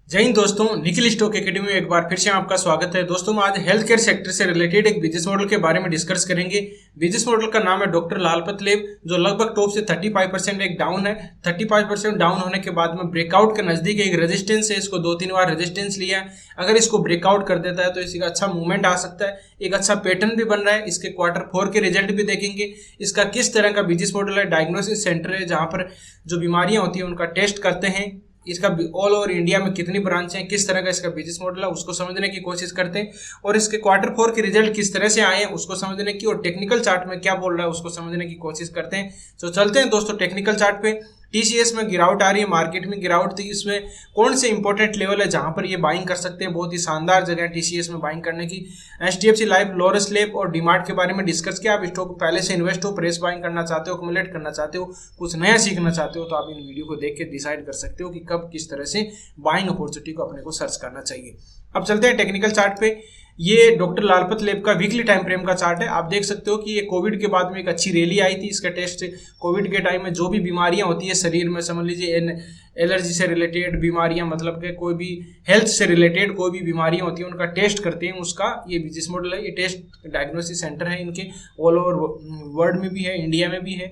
जय हिंद दोस्तों, Nikhil stock academy में एक बार फिर से आपका स्वागत है। दोस्तों हम आज हेल्थ केयर सेक्टर से रिलेटेड एक बिजनेस मॉडल के बारे में डिस्कस करेंगे। बिजनेस मॉडल का नाम है डॉक्टर लालपत लैब, जो लगभग टॉप से 35% एक डाउन है। 35% डाउन होने के बाद में ब्रेकआउट के नजदीक एक रेजिस्टेंस है, इसको 2-3 बार रेजिस्टेंस लिया है। अगर इसको ब्रेकआउट कर देता है तो इसका अच्छा मूवमेंट आ सकता है, एक अच्छा पैटर्न भी बन रहा है। इसके Q4 के रिजल्ट भी देखेंगे, इसका किस तरह का बिजनेस मॉडल है। डायग्नोसिस सेंटर है जहां पर जो बीमारियां होती है उनका टेस्ट करते हैं। इसका ऑल ओवर इंडिया में कितनी ब्रांच है, किस तरह का इसका बिजनेस मॉडल है, उसको समझने की कोशिश करते हैं। और इसके Q4 के रिजल्ट किस तरह से आए हैं उसको समझने की, और टेक्निकल चार्ट में क्या बोल रहा है उसको समझने की कोशिश करते हैं। तो चलते हैं दोस्तों टेक्निकल चार्ट पे। टीसीएस में गिरावट आ रही है, मार्केट में गिरावट थी। इसमें कौन से इंपॉर्टेंट लेवल है जहां पर ये बाइंग कर सकते हैं। बहुत ही शानदार जगह है टीसीएस में बाइंग करने की। एचडीएफसी लाइफ, लॉरस लैब और डीमार्ट के बारे में डिस्कस किया। आप स्टॉक पहले से इन्वेस्ट हो, प्रेस बाइंग करना चाहते हो, एक्युमुलेट करना चाहते हो, कुछ नया सीखना चाहते हो, तो आप इन वीडियो को देख के डिसाइड कर सकते हो कि कब किस तरह से बाइंग अपॉर्चुनिटी को अपने को सर्च करना चाहिए। अब चलते हैं टेक्निकल चार्ट पे। ये डॉक्टर लालपत लैब का वीकली टाइम फ्रेम का चार्ट है। आप देख सकते हो कि ये कोविड के बाद में एक अच्छी रैली आई थी। इसका टेस्ट कोविड के टाइम में जो भी बीमारियां होती है शरीर में, समझ लीजिए एलर्जी से रिलेटेड बीमारियां, मतलब कि कोई भी हेल्थ से रिलेटेड कोई भी बीमारियां होती हैं उनका टेस्ट करते हैं। उसका ये बिजनेस मॉडल है। ये टेस्ट डायग्नोसिस सेंटर है इनके, ऑल ओवर वर्ल्ड में भी है, इंडिया में भी है।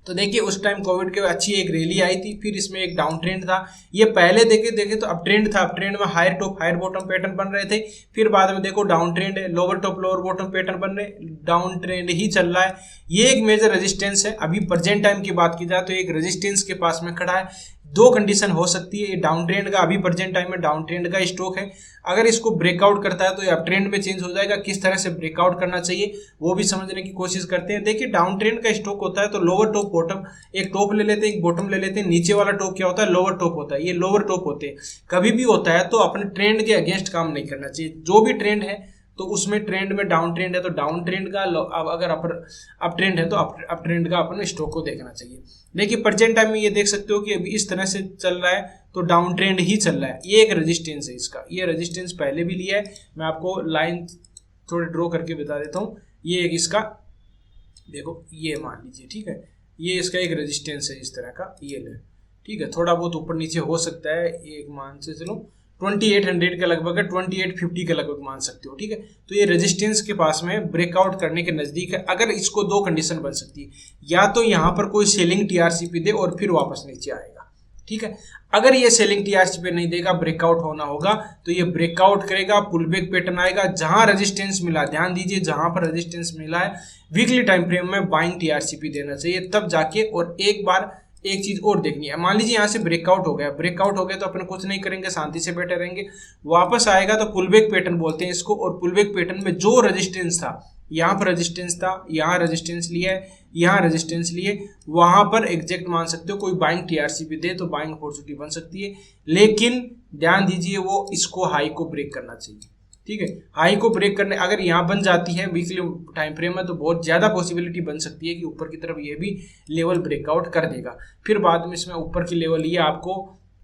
तो देखिए उस टाइम कोविड के अच्छी एक रैली आई थी, फिर इसमें एक डाउन ट्रेंड था। ये पहले देखे तो अप ट्रेंड था, अप ट्रेंड में higher top higher bottom pattern बन रहे थे। फिर बाद में देखो डाउन ट्रेंड है, lower top lower bottom pattern बन रहे, डाउन ट्रेंड ही चल रहा है। ये एक मेजर रेजिस्टेंस है। अभी प्रेजेंट टाइम की बात की जाए तो एक रेजिस्टेंस के पास में खड़ा है। दो कंडीशन हो सकती है। ये डाउन ट्रेंड का, अभी प्रेजेंट टाइम में डाउन ट्रेंड का स्टॉक है। अगर इसको ब्रेकआउट करता है तो ये अप ट्रेंड में चेंज हो जाएगा। किस तरह से ब्रेकआउट करना चाहिए वो भी समझने की कोशिश करते हैं। देखिए डाउन ट्रेंड का स्टॉक होता है तो लोअर टॉप बॉटम, एक टॉप ले लेते हैं, एक बॉटम ले लेते हैं। नीचे वाला टॉप क्या होता है? लोअर टॉप होता है। ये लोअर टॉप होते हैं। कभी भी होता है तो अपने ट्रेंड के अगेंस्ट काम नहीं करना चाहिए। जो भी ट्रेंड है तो उसमें ट्रेंड में डाउन ट्रेंड है तो डाउन ट्रेंड का, अब अगर अप ट्रेंड है तो अप ट्रेंड का अपन स्टॉक को देखना चाहिए। देखिए प्रेजेंट टाइम में ये देख सकते हो कि अभी इस तरह से चल रहा है तो डाउन ट्रेंड ही चल रहा है। ये एक रेजिस्टेंस है इसका, ये रेजिस्टेंस पहले भी लिया है। मैं आपको लाइन थोड़ी ड्रॉ करके बता देता हूँ। ये एक इसका देखो, ये मान लीजिए, ठीक है, ये इसका एक रेजिस्टेंस है इस तरह का, ये ले, ठीक है। थोड़ा बहुत ऊपर नीचे हो सकता है, एक मान से चलो 2800 के लगभग है, 2850 के लगभग मान सकते हो, ठीक है। तो ये रेजिस्टेंस के पास में ब्रेकआउट करने के नजदीक है। अगर इसको दो कंडीशन बन सकती है, या तो यहाँ पर कोई सेलिंग टीआरसीपी दे और फिर वापस नीचे आएगा, ठीक है। अगर ये सेलिंग टीआरसीपी नहीं देगा, ब्रेकआउट होना होगा, तो ये ब्रेकआउट करेगा, पुलबैक पैटर्न आएगा। जहां रेजिस्टेंस मिला, ध्यान दीजिए, जहां पर रेजिस्टेंस मिला है वीकली टाइम फ्रेम में बाइंग टीआरसीपी देना चाहिए, तब जाके। और एक बार एक चीज और देखनी है, मान लीजिए यहाँ से ब्रेकआउट हो गया, ब्रेकआउट हो गया तो अपन कुछ नहीं करेंगे, शांति से बैठे रहेंगे। वापस आएगा तो पुलबैक पैटर्न बोलते हैं इसको। और पुलबैक पैटर्न में जो रेजिस्टेंस था, यहाँ पर रेजिस्टेंस था, यहाँ रेजिस्टेंस लिया है, यहाँ रेजिस्टेंस लिए, वहां पर एग्जैक्ट मान सकते हो कोई बाइंग टीआरसीपी दे तो बाइंग अपॉर्चुनिटी बन सकती है। लेकिन ध्यान दीजिए वो इसको हाई को ब्रेक करना चाहिए, ठीक है। हाई को ब्रेक करने अगर यहाँ बन जाती है वीकली टाइम फ्रेम में तो बहुत ज्यादा पॉसिबिलिटी बन सकती है कि ऊपर की तरफ ये भी लेवल ब्रेकआउट कर देगा। फिर बाद में इसमें ऊपर की लेवल ये आपको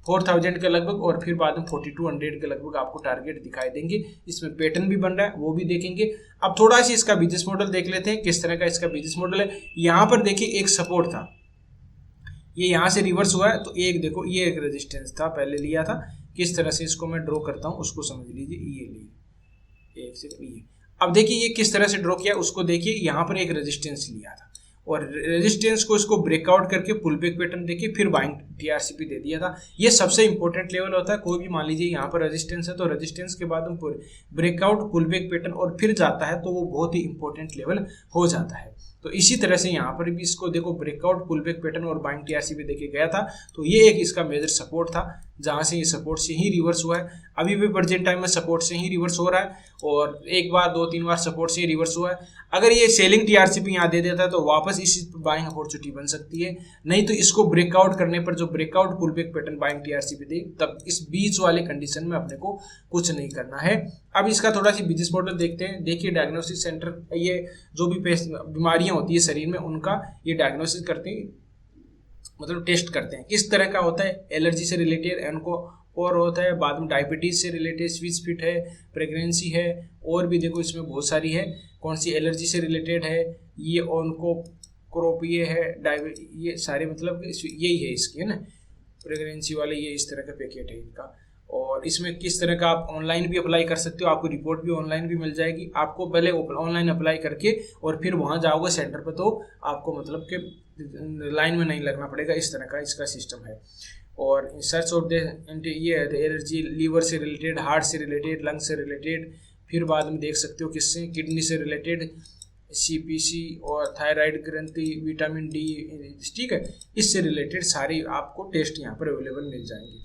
4000 के लगभग, और फिर बाद में 4200 के लगभग आपको टारगेट दिखाई देंगे। इसमें पैटर्न भी बन रहा है, वो भी देखेंगे। अब थोड़ा सा इसका बिजनेस मॉडल देख लेते हैं, किस तरह का इसका बिजनेस मॉडल है। यहाँ पर देखिए एक सपोर्ट था, ये यहाँ से रिवर्स हुआ है, तो एक देखो ये एक रेजिस्टेंस था, पहले लिया था। किस तरह से इसको मैं ड्रॉ करता हूँ उसको समझ लीजिए। ये लिए एक से ये, अब देखिए ये किस तरह से ड्रॉ किया उसको देखिए। यहाँ पर एक रेजिस्टेंस लिया था और रेजिस्टेंस को इसको ब्रेकआउट करके पुलबैक पैटर्न देखिए, फिर बाइंग टीआरसीपी दे दिया था। ये सबसे इंपॉर्टेंट लेवल होता है। कोई भी मान लीजिए यहाँ पर रेजिस्टेंस है तो रेजिस्टेंस के बाद हम ब्रेकआउट, पुलबैक पैटर्न और फिर जाता है तो वो बहुत ही इंपॉर्टेंट लेवल हो जाता है। तो इसी तरह से यहाँ पर भी इसको देखो, ब्रेकआउट, पुलबैक पैटर्न और बाइंग टीआरसीपी देके गया था। तो ये एक इसका मेजर सपोर्ट था, जहां से ये सपोर्ट से ही रिवर्स हुआ है। अभी भी प्रेजेंट टाइम में सपोर्ट से ही रिवर्स हो रहा है, और एक बार 2-3 बार सपोर्ट से ही रिवर्स हुआ है। अगर ये सेलिंग टीआरसीपी यहाँ दे देता है तो वापस इसी बाइंग अपॉर्चुनिटी बन सकती है। नहीं तो इसको ब्रेकआउट करने पर जो breakout, pullback pattern, buying TRCP दे, तब इस बीच वाले कंडीशन में अपने को कुछ नहीं करना है। अब इसका थोड़ा सी बिजनेस मॉडल देखते हैं। देखिए डायग्नोसिस सेंटर, ये जो भी बीमारियां होती है शरीर में उनका ये डायग्नोसिस करते हैं, मतलब टेस्ट करते हैं। किस तरह का होता है? एलर्जी से रिलेटेड, इनको और होता है, बाद में डायबिटीज से रिलेटेड, स्विच फिट है, प्रेगनेंसी है, और भी देखो इसमें बहुत सारी है। कौन सी एलर्जी से रिलेटेड है, ये ऑनको क्रॉप, ये है ये सारे, मतलब यही है इसकी, है ना, प्रेगनेंसी वाले, ये इस तरह का पैकेट है इनका। और इसमें किस तरह का आप ऑनलाइन भी अप्लाई कर सकते हो, आपको रिपोर्ट भी ऑनलाइन भी मिल जाएगी। आपको पहले ऑनलाइन अप्लाई करके और फिर वहाँ जाओगे सेंटर पर, तो आपको मतलब कि लाइन में नहीं लगना पड़ेगा। इस तरह का इसका सिस्टम है। और सर्च ऑफ द ये है एलर्जी लीवर से रिलेटेड, हार्ट से रिलेटेड, लंग से रिलेटेड, फिर बाद में देख सकते हो किससे, किडनी से रिलेटेड, CPC और थायराइड ग्रंथि, विटामिन D, ठीक है, इससे रिलेटेड सारी आपको टेस्ट यहाँ पर अवेलेबल मिल जाएंगे।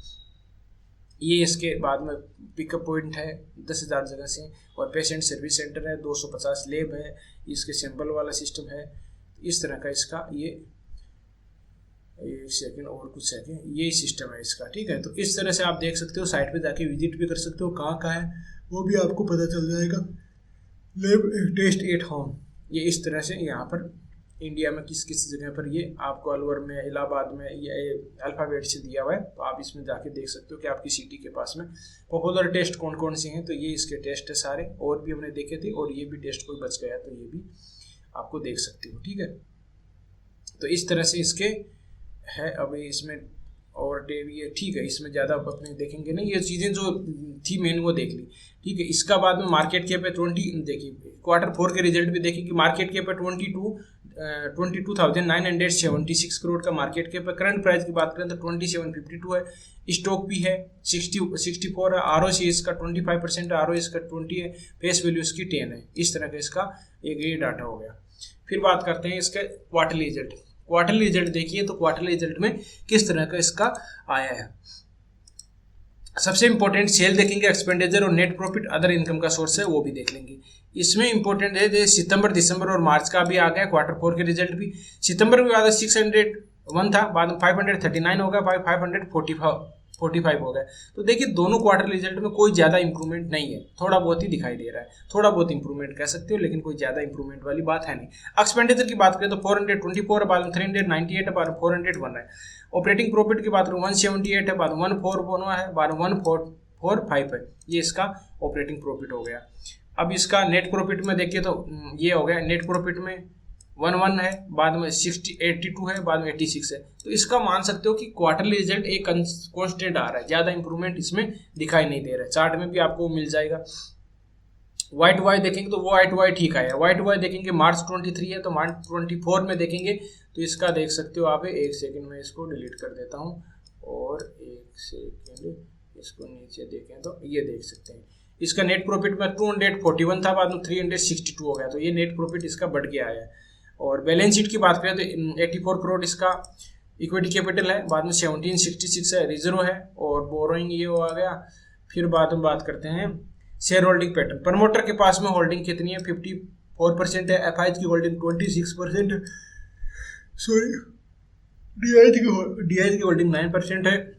ये इसके बाद में पिकअप पॉइंट है 10,000 जगह से, और पेशेंट सर्विस सेंटर है, 250 लैब है, इसके सैंपल वाला सिस्टम है। इस तरह का इसका ये एक सेकेंड और कुछ सेकेंड, यही सिस्टम है इसका, ठीक है। तो इस तरह से आप देख सकते हो, साइट पे जाके विजिट भी कर सकते हो, कहाँ कहाँ है वो भी आपको पता चल जाएगा। लैब टेस्ट एट होम, ये इस तरह से यहाँ पर इंडिया में किस किस जगह पर ये आपको अलवर में, इलाहाबाद में, ये अल्फ़ाबेट से दिया हुआ है। तो आप इसमें जाके देख सकते हो कि आपकी सिटी के पास में पॉपुलर टेस्ट कौन कौन से हैं। तो ये इसके टेस्ट है सारे, और भी हमने देखे थे, और ये भी टेस्ट कोई बच गया तो ये भी आपको देख सकते हो, ठीक है। तो इस तरह से इसके है। अभी इसमें और ये ठीक है, इसमें ज़्यादा अपने देखेंगे नहीं, ये चीज़ें जो थी मेन वो देख ली, ठीक है। इसका बाद में मार्केट कैप है 20, देखिए Q4 के रिजल्ट भी देखिए कि मार्केट कैप है 22,976 करोड़ का मार्केट कैप है। करंट प्राइस की बात करें तो 2752 है। स्टॉक भी है 64 है। ROC इसका 25% है, ROE इसका 20 है, फेस वैल्यू इसकी 10 है। इस तरह का इसका एक ये डाटा हो गया। फिर बात करते हैं इसके क्वार्टरली रिजल्ट। क्वार्टरली रिजल्ट देखिए तो क्वार्टरली रिजल्ट में किस तरह का इसका आया है। सबसे इंपॉर्टेंट सेल देखेंगे, एक्सपेंडिचर और नेट प्रॉफिट, अदर इनकम का सोर्स है वो भी देख लेंगे। इसमें इंपॉर्टेंट है सितंबर, दिसंबर और मार्च का भी आ गया Q4 के रिजल्ट भी। सितंबर में बाद 601 था, बाद में 539 हो गया, 545 हो गया। तो देखिए दोनों क्वार्टर रिजल्ट में कोई ज़्यादा इंप्रूवमेंट नहीं है, थोड़ा बहुत ही दिखाई दे रहा है, थोड़ा बहुत इंप्रूवमेंट कह सकते हो, लेकिन कोई ज़्यादा इंप्रूवमेंट वाली बात है नहीं। एक्सपेंडिचर की बात करें तो 424 है, बाद में 398 है, बाद में 401 है। ऑपरेटिंग प्रॉफिट की बात करूँ 178 है, बाद में 141 है, बाद में 145 है। ये इसका ऑपरेटिंग प्रॉफिट हो गया। अब इसका नेट प्रॉफिट में देखिए तो ये हो गया, नेट प्रॉफिट में 11 है, बाद में 82 है, बाद में 86 है। तो इसका मान सकते हो कि क्वार्टरली रिजल्ट एक कांस्टेंट आ रहा है, ज़्यादा इंप्रूवमेंट इसमें दिखाई नहीं दे रहा है। चार्ट में भी आपको मिल जाएगा। वाई टू वाई देखेंगे तो वो वाई टू वाई ठीक आया। वाई टू वाई देखेंगे मार्च 23 है, तो मार्च 24 में देखेंगे तो इसका देख सकते हो आप। एक सेकेंड में इसको डिलीट कर देता हूँ, और एक सेकेंड इसको नीचे देखें तो ये देख सकते हैं इसका नेट प्रॉफिट में 241 था, बाद में 362 हो गया। तो ये नेट प्रॉफिट इसका बढ़ गया है। और बैलेंस शीट की बात करें तो 84 करोड़ इसका इक्विटी कैपिटल है, बाद में 1766 है, रिजर्व है, और बोरोइंग ये आ गया। फिर बाद में बात करते हैं शेयर होल्डिंग पैटर्न। प्रमोटर के पास में होल्डिंग कितनी है, 54% है। एफआईज की होल्डिंग 26% है, सॉरी डीआईज की होल्डिंग 9% है,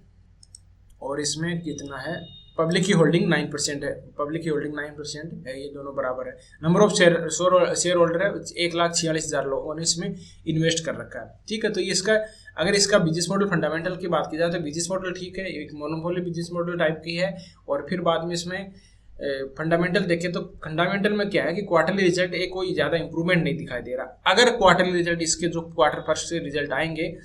और इसमें कितना है, पब्लिक की होल्डिंग 9% है। पब्लिक की होल्डिंग 9% है, ये दोनों बराबर है। नंबर ऑफ शेयर होल्डर है 1,46,000 लोगों ने इसमें इन्वेस्ट कर रखा है, ठीक है। तो ये इसका अगर इसका बिजनेस मॉडल फंडामेंटल की बात की जाए तो बिजनेस मॉडल ठीक है, एक मोनोपोली बिजनेस मॉडल टाइप की है। और फिर बाद में इसमें फंडामेंटल देखें तो फंडामेंटल में क्या है कि क्वार्टरली रिजल्ट एक कोई ज़्यादा इंप्रूवमेंट नहीं दिखाई दे रहा। अगर क्वार्टरली रिजल्ट इसके जो Q1 से रिजल्ट आएंगे,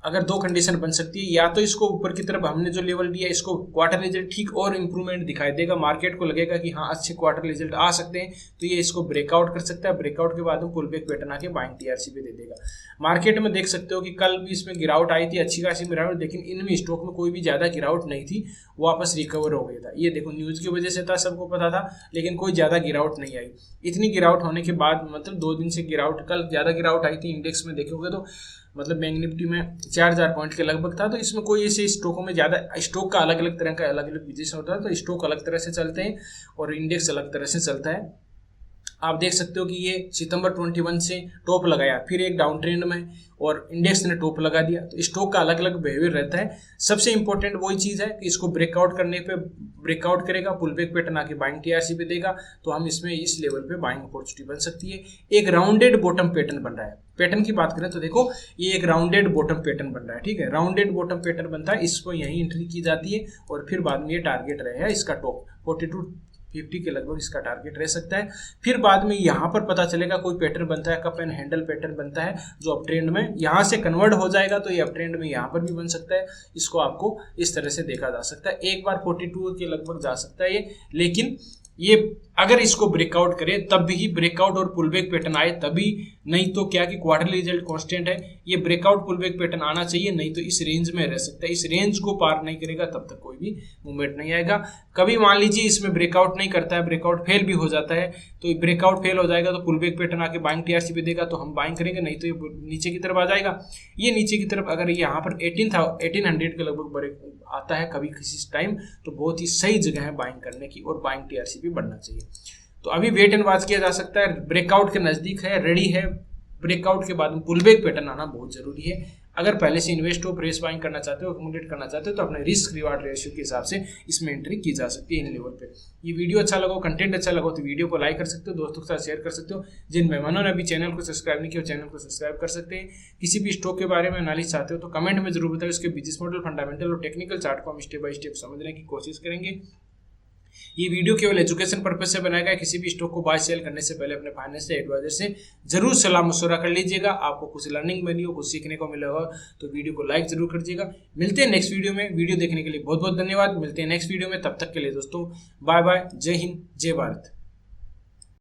अगर दो कंडीशन बन सकती है, या तो इसको ऊपर की तरफ हमने जो लेवल दिया इसको क्वार्टर रिजल्ट ठीक और इंप्रूवमेंट दिखाई देगा, मार्केट को लगेगा कि हाँ अच्छे क्वार्टर रिजल्ट आ सकते हैं, तो ये इसको ब्रेकआउट कर सकता है। ब्रेकआउट के बाद में पुल बैक पैटर्न आके बाइंग टीआरसी पे दे देगा। मार्केट में देख सकते हो कि कल भी इसमें गिरावट आई थी, अच्छी खासी गिरावट, लेकिन इनमें स्टॉक में कोई भी ज़्यादा गिरावट नहीं थी, वापस रिकवर हो गया था। ये देखो न्यूज़ की वजह से था, सबको पता था, लेकिन कोई ज़्यादा गिरावट नहीं आई। इतनी गिरावट होने के बाद मतलब 2 दिन से गिरावट, कल ज़्यादा गिरावट आई थी इंडेक्स में देखोगे तो मतलब बैंक निफ्टी में 4000 पॉइंट के लगभग था। तो इसमें कोई ऐसे स्टॉकों में ज़्यादा, स्टॉक का अलग अलग तरह का अलग अलग बिजनेस होता है, तो स्टॉक अलग तरह से चलते हैं और इंडेक्स अलग तरह से चलता है। आप देख सकते हो कि ये सितंबर 21 से टॉप लगाया, फिर एक डाउन ट्रेंड में और इंडेक्स ने टॉप लगा दिया। तो स्टॉक का अलग अलग बिहेवियर रहता है। सबसे इंपॉर्टेंट वही चीज़ है कि इसको ब्रेकआउट करने पे ब्रेकआउट करेगा, पुल बैक पैटर्न आके बाइंग टीआरसी पे देगा, तो हम इसमें इस लेवल पे बाइंग अपॉर्चुनिटी बन सकती है। एक राउंडेड बॉटम पैटर्न बन रहा है। पैटर्न की बात करें तो देखो ये एक राउंडेड बॉटम पैटर्न बन रहा है, ठीक है। राउंडेड बॉटम पैटर्न बनता है, इसको यहीं एंट्री की जाती है और फिर बाद में ये टारगेट रहेगा इसका टॉप 50 के लगभग इसका टारगेट रह सकता है। फिर बाद में यहाँ पर पता चलेगा कोई पैटर्न बनता है, कप एंड हैंडल पैटर्न बनता है जो अप ट्रेंड में यहाँ से कन्वर्ट हो जाएगा, तो ये अप ट्रेंड में यहाँ पर भी बन सकता है। इसको आपको इस तरह से देखा जा सकता है। एक बार 42 के लगभग जा सकता है ये, लेकिन ये अगर इसको ब्रेकआउट करे तब भी ब्रेकआउट और पुलबैक पैटर्न आए तभी, नहीं तो क्या कि क्वार्टरली रिजल्ट कांस्टेंट है, ये ब्रेकआउट पुलबैक पैटर्न आना चाहिए, नहीं तो इस रेंज में रह सकता है। इस रेंज को पार नहीं करेगा तब तक कोई भी मूवमेंट नहीं आएगा। कभी मान लीजिए इसमें ब्रेकआउट नहीं करता है, ब्रेकआउट फेल भी हो जाता है, तो ब्रेकआउट फेल हो जाएगा तो पुलबैक पैटर्न आके बाइंग टीआरसी पे देगा तो हम बाइंग करेंगे, नहीं तो ये नीचे की तरफ आ जाएगा। ये नीचे की तरफ अगर यहाँ पर 1800 के लगभग ब्रेक आता है कभी किसी टाइम, तो बहुत ही सही जगह है बाइंग करने की और बाइंग टीआरसी पे बढ़ना चाहिए। तो अभी वेट एंड वॉच किया जा सकता है, ब्रेकआउट के नज़दीक है, रेडी है। ब्रेकआउट के बाद में पुलबैक पैटर्न आना बहुत जरूरी है। अगर पहले से इन्वेस्ट हो, प्रेस बाइंग करना चाहते हो, अकोमोडेट करना चाहते हो, तो अपने रिस्क रिवार्ड रेशियो के हिसाब से इसमें एंट्री की जा सकती है इन लेवल पे। ये वीडियो अच्छा लगा, कंटेंट अच्छा लगा तो वीडियो को लाइक कर सकते हो, दोस्तों के साथ शेयर कर सकते हो। जिन मेहमानों ने अभी चैनल को सब्सक्राइब नहीं किया, चैनल को सब्सक्राइब कर सकते हैं। किसी भी स्टॉक के बारे में एनालिसिस चाहते हो तो कमेंट में जरूर बताओ। इसके बिजनेस मॉडल, फंडामेंटल और टेक्निकल चार्ट को हम स्टेप बाय स्टेप समझने की कोशिश करेंगे। ये वीडियो केवल एजुकेशन पर्पज से बनाया गया। किसी भी स्टॉक को बाय सेल करने से पहले अपने फाइनेंशियल एडवाइजर से जरूर सलाह मशवरा कर लीजिएगा। आपको कुछ लर्निंग मिली हो, कुछ सीखने को मिला हो तो वीडियो को लाइक जरूर करिएगा। मिलते हैं नेक्स्ट वीडियो में। वीडियो देखने के लिए बहुत बहुत धन्यवाद। मिलते हैं नेक्स्ट वीडियो में, तब तक के लिए दोस्तों बाय बाय। जय हिंद, जय भारत।